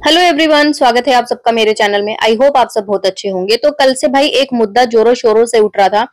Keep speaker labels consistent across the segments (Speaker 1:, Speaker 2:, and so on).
Speaker 1: Hello everyone, स्वागत है आप सबका मेरे चैनल में। आई होप आप सब बहुत अच्छे होंगे। तो कल से भाई एक मुद्दा जोरों शोरों से उठ रहा था।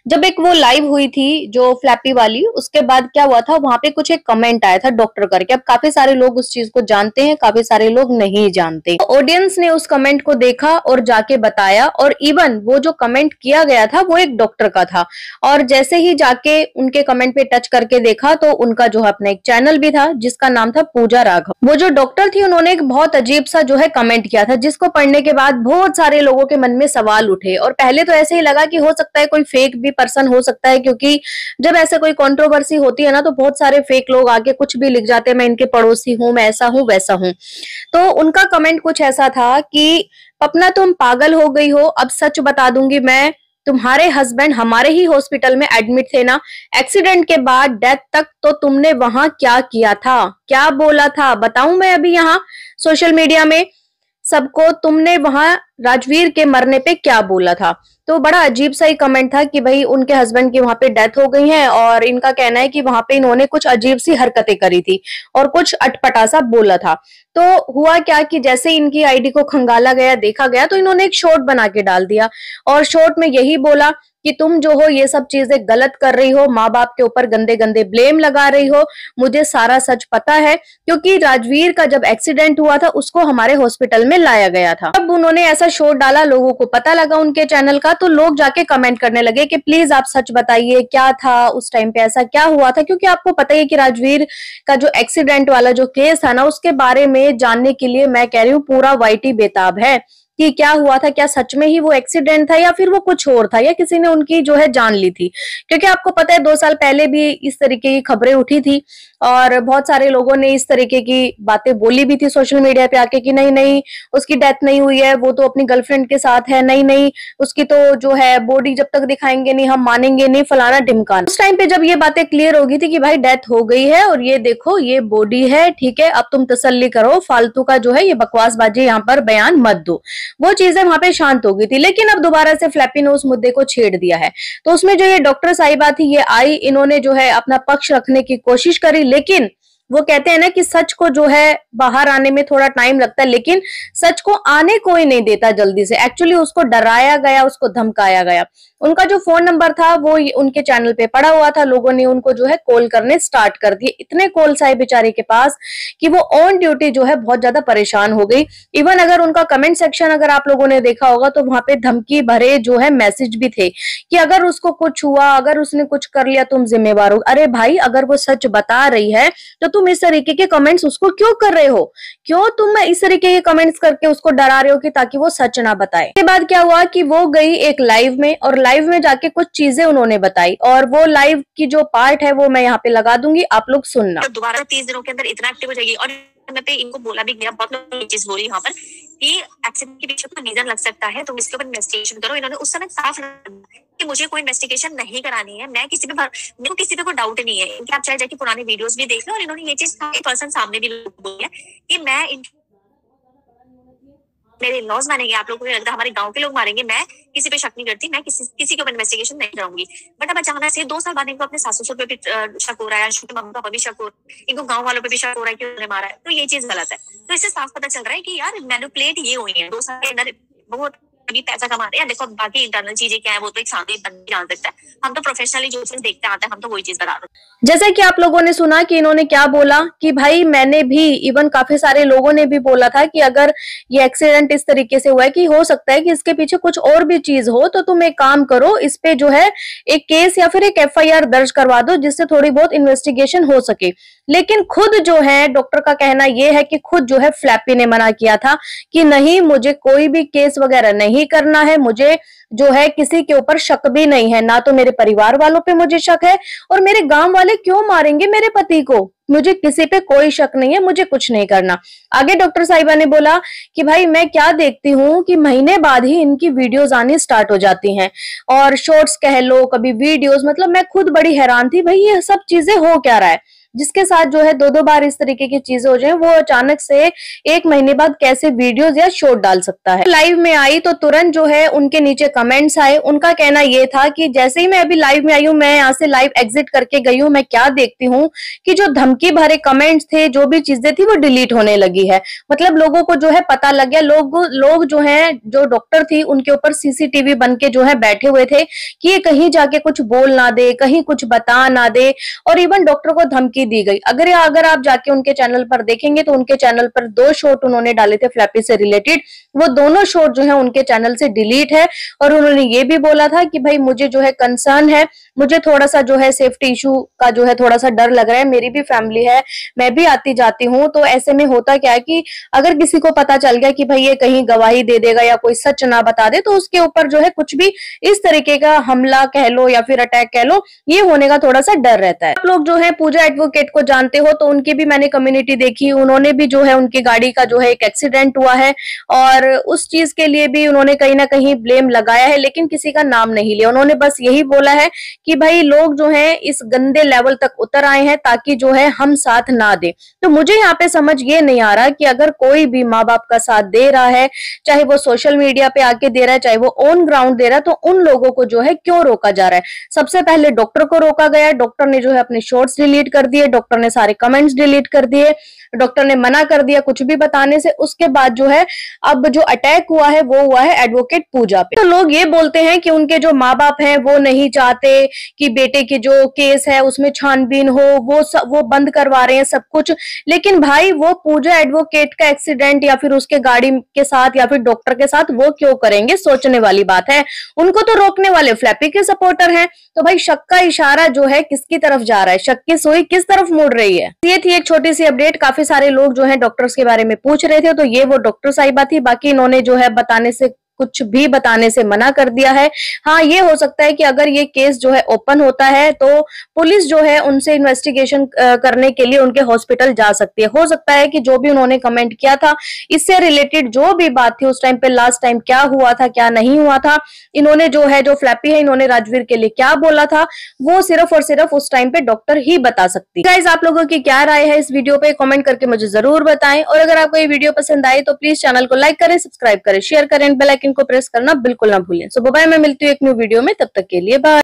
Speaker 1: जब एक वो लाइव हुई थी जो फ्लैपी वाली, उसके बाद क्या हुआ था, वहां पे कुछ एक कमेंट आया था डॉक्टर करके। अब काफी सारे लोग उस चीज को जानते हैं, काफी सारे लोग नहीं जानते। तो ऑडियंस ने उस कमेंट को देखा और जाके बताया, और इवन वो जो कमेंट किया गया था वो एक डॉक्टर का था। और जैसे ही जाके उनके कमेंट पे टच करके देखा तो उनका जो है अपना एक चैनल भी था जिसका नाम था पूजा राघव। वो जो डॉक्टर थी उन्होंने एक बहुत अजीब सा जो है कमेंट किया था, जिसको पढ़ने के बाद बहुत सारे लोगों के मन में सवाल उठे। और पहले तो ऐसे ही लगा कि हो सकता है कोई फेक भी पर्सन हो सकता है, क्योंकि जब ऐसे कोई कंट्रोवर्सी होती है ना तो बहुत सारे फेक लोग आके कुछ भी लिख जाते हैं, मैं इनके पड़ोसी हूं, मैं ऐसा हूं वैसा हूं। तो उनका कमेंट कुछ ऐसा था कि पपना तुम पागल हो गई हो, अब सच बता दूंगी मैं, तुम्हारे हस्बैंड हमारे ही हॉस्पिटल में एडमिट थे ना, एक्सीडेंट के बाद डेथ तक, तो तुमने वहां क्या किया था, क्या बोला था बताऊं मैं अभी यहाँ सोशल मीडिया में सबको, तुमने वहां राजवीर के मरने पे क्या बोला था। तो बड़ा अजीब सा ही कमेंट था कि भाई उनके हस्बैंड की वहां पे डेथ हो गई है और इनका कहना है कि वहां पे इन्होंने कुछ अजीब सी हरकतें करी थी और कुछ अटपटा सा बोला था। तो हुआ क्या कि जैसे इनकी आईडी को खंगाला गया, देखा गया, तो इन्होंने एक शॉर्ट बना के डाल दिया और शॉर्ट में यही बोला कि तुम जो हो ये सब चीजें गलत कर रही हो, माँ बाप के ऊपर गंदे गंदे ब्लेम लगा रही हो, मुझे सारा सच पता है, क्योंकि राजवीर का जब एक्सीडेंट हुआ था उसको हमारे हॉस्पिटल में लाया गया था। अब उन्होंने ऐसा शोर डाला, लोगों को पता लगा उनके चैनल का, तो लोग जाके कमेंट करने लगे कि प्लीज आप सच बताइए क्या था उस टाइम पे, ऐसा क्या हुआ था। क्योंकि आपको पता ही है कि राजवीर का जो एक्सीडेंट वाला जो केस था ना, उसके बारे में जानने के लिए मैं कह रही हूँ पूरा वाईटी बेताब है कि क्या हुआ था, क्या सच में ही वो एक्सीडेंट था या फिर वो कुछ और था, या किसी ने उनकी जो है जान ली थी। क्योंकि आपको पता है 2 साल पहले भी इस तरीके की खबरें उठी थी और बहुत सारे लोगों ने इस तरीके की बातें बोली भी थी सोशल मीडिया पे आके कि नहीं नहीं उसकी डेथ नहीं हुई है, वो तो अपनी गर्लफ्रेंड के साथ है, नहीं नहीं उसकी तो जो है बॉडी जब तक दिखाएंगे नहीं हम मानेंगे नहीं, फलाना ढिमकाना। उस टाइम पे जब ये बातें क्लियर हो गई थी कि भाई डेथ हो गई है और ये देखो ये बॉडी है, ठीक है, अब तुम तसल्ली करो, फालतू का जो है ये बकवासबाजी यहाँ पर बयान मत दो, वो चीजें वहां पे शांत हो गई थी। लेकिन अब दोबारा से फ्लैपी ने उस मुद्दे को छेड़ दिया है। तो उसमें जो ये डॉक्टर साहिबा थी ये आई, इन्होंने जो है अपना पक्ष रखने की कोशिश करी, लेकिन वो कहते हैं ना कि सच को जो है बाहर आने में थोड़ा टाइम लगता है, लेकिन सच को आने कोई नहीं देता जल्दी से। एक्चुअली उसको डराया गया, उसको धमकाया गया। उनका जो फोन नंबर था वो उनके चैनल पे पड़ा हुआ था, लोगों ने उनको जो है कॉल करने स्टार्ट कर दिए। इतने कॉल्स आए बेचारे के पास कि वो ऑन ड्यूटी जो है बहुत ज्यादा परेशान हो गई। इवन अगर उनका कमेंट सेक्शन अगर आप लोगों ने देखा होगा तो वहां पे धमकी भरे जो है मैसेज भी थे कि अगर उसको कुछ हुआ, अगर उसने कुछ कर लिया तुम जिम्मेवार हो। अरे भाई अगर वो सच बता रही है तो तुम इस तरीके के कमेंट्स उसको क्यों कर रहे हो, क्यों तुम इस तरीके के कमेंट्स करके उसको डरा रहे हो कि ताकि वो सच ना बताए। इसके बाद क्या हुआ कि वो गई एक लाइव में और लाइव में जाके कुछ चीजें उन्होंने बताई, और वो लाइव की जो पार्ट है वो मैं यहाँ पे लगा दूंगी, आप लोग सुनना।
Speaker 2: तो दोबारा 30 दिनों के अंदर इतना एक्टिव हो जाएगी। और मैं पे इनको बोला भी, मेरा बहुत लोग ये चीज बोली यहाँ पर कि एक्सीडेंट के पीछे कोई रीजन लग सकता है, तुम इसके ऊपर इन्वेस्टिगेशन करो। इन्होंने उस समय साफ कि मुझे कोई इन्वेस्टिगेशन नहीं करानी है, मैं किसी पे, मेरे को किसी पे कोई डाउट नहीं है। इनके आप चाहे जाके पुराने वीडियोस भी देख लो, और इन्होंने ये चीज एक पर्सन सामने भी बोली है कि मैं मेरे लॉज मानेंगे, आप लोगों को लगता है हमारे गांव के लोग मारेंगे, मैं किसी पे शक नहीं करती, मैं किसी के ऊपर इन्वेस्टिगेशन नहीं कराऊंगी। बट अब अचानक से 2 साल बाद इनको अपने सासू पे भी शक हो रहा है, मम्मी पापा भी शक हो रहा है, इनको गांव वालों पे भी शक हो रहा है कि उन्होंने मारा है। तो ये चीज गलत है। तो इससे साफ पता चल रहा है कि यार मैनिपुलेट ये हुई है 2 साल के अंदर, बहुत अभी पैसा कमा रहे हैं। देखो बाकी इंटरनल चीजें क्या है वो तो एक सामने बंदा जान सकता है, हम तो प्रोफेशनली जो चीज देखते आते हैं हम तो वही चीज बता रहे हैं।
Speaker 1: जैसा कि आप लोगों ने सुना कि इन्होंने क्या बोला कि भाई मैंने भी, इवन काफी सारे लोगों ने भी बोला था कि अगर ये एक्सीडेंट इस तरीके से हुआ है कि हो सकता है कि इसके पीछे कुछ और भी चीज हो, तो तुम एक काम करो, इस पे जो है एक केस या फिर एक एफआईआर दर्ज करवा दो जिससे थोड़ी बहुत इन्वेस्टिगेशन हो सके। लेकिन खुद जो है डॉक्टर का कहना यह है कि खुद जो है फ्लैपी ने मना किया था कि नहीं मुझे कोई भी केस वगैरह नहीं करना है, मुझे जो है किसी के ऊपर शक भी नहीं है, ना तो मेरे परिवार वालों पे मुझे शक है, और मेरे गांव वाले क्यों मारेंगे मेरे पति को, मुझे किसी पे कोई शक नहीं है, मुझे कुछ नहीं करना। आगे डॉक्टर साहिबा ने बोला कि भाई मैं क्या देखती हूँ कि महीने बाद ही इनकी वीडियोस आनी स्टार्ट हो जाती हैं, और शॉर्ट्स कह लो, कभी वीडियोस, मतलब मैं खुद बड़ी हैरान थी भाई ये सब चीजें हो क्या रहा है। जिसके साथ जो है 2-2 बार इस तरीके की चीजें हो जाए, वो अचानक से 1 महीने बाद कैसे वीडियोस या शॉर्ट डाल सकता है। लाइव में आई तो तुरंत जो है उनके नीचे कमेंट्स आए। उनका कहना ये था कि जैसे ही मैं अभी लाइव में आई हूँ, मैं यहाँ से लाइव एग्जिट करके गई हूँ, मैं क्या देखती हूँ कि जो धमकी भरे कमेंट्स थे, जो भी चीजें थी वो डिलीट होने लगी है। मतलब लोगों को जो है पता लग गया, लोग जो है, जो डॉक्टर थी उनके ऊपर सीसीटीवी बन के जो है बैठे हुए थे कि ये कहीं जाके कुछ बोल ना दे, कहीं कुछ बता ना दे, और इवन डॉक्टर को धमकी दी गई। अगर आप जाके उनके चैनल पर देखेंगे तो उनके चैनल पर 2 शॉर्ट उन्होंने डाले थे फ्लैपी से रिलेटेड, वो दोनों शॉर्ट जो है उनके चैनल से डिलीट है। और उन्होंने ये भी बोला था कि भाई मुझे जो है कंसर्न है, मुझे थोड़ा सा जो है सेफ्टी इशू का जो है थोड़ा सा डर लग रहा है, मेरी भी फैमिली है, मैं भी आती जाती हूँ, तो ऐसे में होता क्या है कि अगर किसी को पता चल गया कि भाई ये कहीं गवाही दे देगा या कोई सच ना बता दे, तो उसके ऊपर जो है कुछ भी इस तरीके का हमला कह लो या फिर अटैक कह लो, ये होने का थोड़ा सा डर रहता है। आप लोग जो है पूजा एडवोकेट को जानते हो, तो उनकी भी मैंने कम्युनिटी देखी, उन्होंने भी जो है उनकी गाड़ी का जो है एक एक्सीडेंट हुआ है और उस चीज के लिए भी उन्होंने कहीं ना कहीं ब्लेम लगाया है, लेकिन किसी का नाम नहीं लिया। उन्होंने बस यही बोला है कि भाई लोग जो है इस गंदे लेवल तक उतर आए हैं ताकि जो है हम साथ ना दे। तो मुझे यहाँ पे समझ ये नहीं आ रहा कि अगर कोई भी माँ बाप का साथ दे रहा है, चाहे वो सोशल मीडिया पे आके दे रहा है, चाहे वो ऑन ग्राउंड दे रहा है, तो उन लोगों को जो है क्यों रोका जा रहा है। सबसे पहले डॉक्टर को रोका गया, डॉक्टर ने जो है अपने शॉर्ट्स डिलीट कर दिए, डॉक्टर ने सारे कमेंट्स डिलीट कर दिए, डॉक्टर ने मना कर दिया कुछ भी बताने से। उसके बाद जो है अब जो अटैक हुआ है वो हुआ है एडवोकेट पूजा पे। तो लोग ये बोलते हैं कि उनके जो माँ बाप हैं वो नहीं चाहते कि बेटे के जो केस है उसमें छानबीन हो, वो बंद करवा रहे हैं सब कुछ। लेकिन भाई वो पूजा एडवोकेट का एक्सीडेंट या फिर उसके गाड़ी के साथ या फिर डॉक्टर के साथ वो क्यों करेंगे, सोचने वाली बात है। उनको तो रोकने वाले फ्लैपी के सपोर्टर हैं। तो भाई शक का इशारा जो है किसकी तरफ जा रहा है, शक की सुई किस तरफ मुड़ रही है। ये थी एक छोटी सी अपडेट। काफी सारे लोग जो है डॉक्टर्स के बारे में पूछ रहे थे, तो ये वो डॉक्टर साहिबा थी। बाकी इन्होंने जो है बताने से, कुछ भी बताने से मना कर दिया है। हाँ, ये हो सकता है कि अगर ये केस जो है ओपन होता है तो पुलिस जो है उनसे इन्वेस्टिगेशन करने के लिए उनके हॉस्पिटल जा सकती है। हो सकता है कि जो भी उन्होंने कमेंट किया था, इससे रिलेटेड जो भी बात थी उस टाइम पे, लास्ट टाइम क्या हुआ था क्या नहीं हुआ था, इन्होंने जो है, जो फ्लैपी है, इन्होंने राजवीर के लिए क्या बोला था, वो सिर्फ और सिर्फ उस टाइम पे डॉक्टर ही बता सकती है। गाइस, आप लोगों की क्या राय है इस वीडियो पे, कमेंट करके मुझे जरूर बताएं। और अगर आपको ये वीडियो पसंद आई तो प्लीज चैनल को लाइक करें, सब्सक्राइब करें, शेयर करें, बेल आइकन को प्रेस करना बिल्कुल ना भूलें। सो बाय, मैं मिलती हूँ एक न्यू वीडियो में, तब तक के लिए बाय।